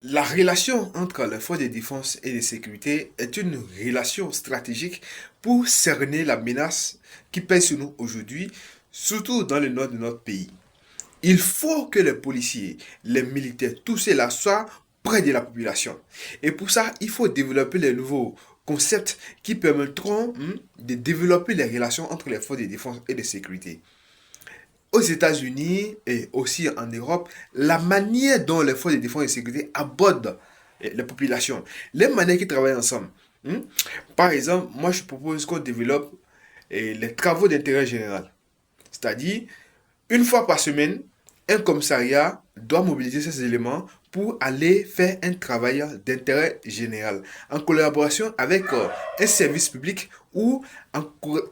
La relation entre les forces de défense et de sécurité est une relation stratégique pour cerner la menace qui pèse sur nous aujourd'hui, surtout dans le nord de notre pays. Il faut que les policiers, les militaires, tous ceux-là soient près de la population. Et pour ça, il faut développer les nouveaux concepts qui permettront de développer les relations entre les forces de défense et de sécurité. Aux États-Unis et aussi en Europe, la manière dont les forces de défense et de sécurité abordent les populations, les manières qui travaillent ensemble. Hmm. Par exemple, moi je propose qu'on développe les travaux d'intérêt général. C'est-à-dire, une fois par semaine, un commissariat doit mobiliser ces éléments pour aller faire un travail d'intérêt général en collaboration avec un service public ou en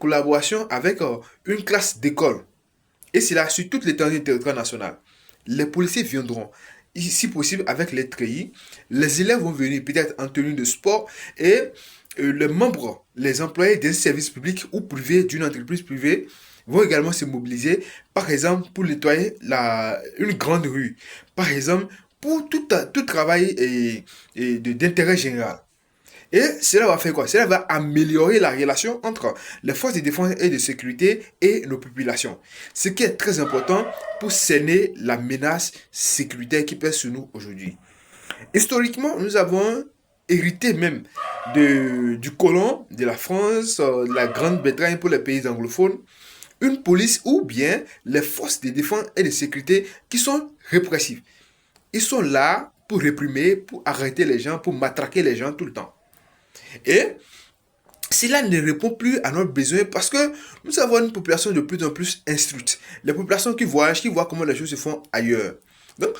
collaboration avec une classe d'école. Et c'est là sur toute l'étendue du territoire national. Les policiers viendront, si possible avec les treillis. Les élèves vont venir peut-être en tenue de sport et les membres, les employés d'un service public ou privé, d'une entreprise privée, vont également se mobiliser, par exemple, pour nettoyer une grande rue. Par exemple, pour tout travail d'intérêt général. Et cela va faire quoi? Cela va améliorer la relation entre les forces de défense et de sécurité et nos populations. Ce qui est très important pour cerner la menace sécuritaire qui pèse sur nous aujourd'hui. Historiquement, nous avons hérité même du colon de la France, de la Grande-Bretagne pour les pays anglophones, une police ou bien les forces de défense et de sécurité qui sont répressives. Ils sont là pour réprimer, pour arrêter les gens, pour matraquer les gens tout le temps. Et cela ne répond plus à notre besoin parce que nous avons une population de plus en plus instruite. Les populations qui voyagent, qui voient comment les choses se font ailleurs. Donc,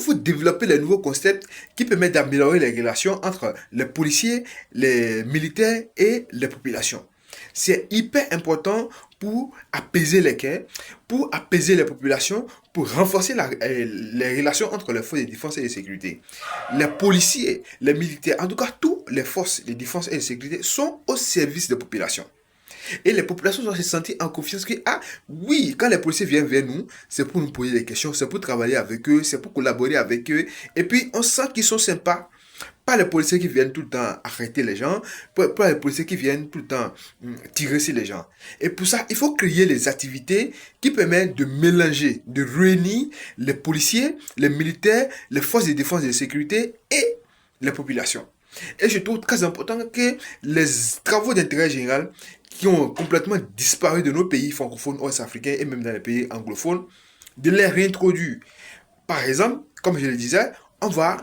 faut développer les nouveaux concepts qui permettent d'améliorer les relations entre les policiers, les militaires et les populations. C'est hyper important pour apaiser les guerres, pour apaiser les populations, pour renforcer les relations entre les forces de défense et de sécurité. Les policiers, les militaires, en tout cas, toutes les forces de défense et de sécurité sont au service des populations. Et les populations doivent se sentir en confiance que, ah oui, quand les policiers viennent vers nous, c'est pour nous poser des questions, c'est pour travailler avec eux, c'est pour collaborer avec eux. Et puis, on sent qu'ils sont sympas. Pas les policiers qui viennent tout le temps arrêter les gens, pas les policiers qui viennent tout le temps tirer sur les gens. Et pour ça, il faut créer les activités qui permettent de mélanger, de réunir les policiers, les militaires, les forces de défense et de sécurité et les populations. Et je trouve très important que les travaux d'intérêt général qui ont complètement disparu de nos pays francophones, ouest-africains et même dans les pays anglophones, de les réintroduire. Par exemple, comme je le disais, on va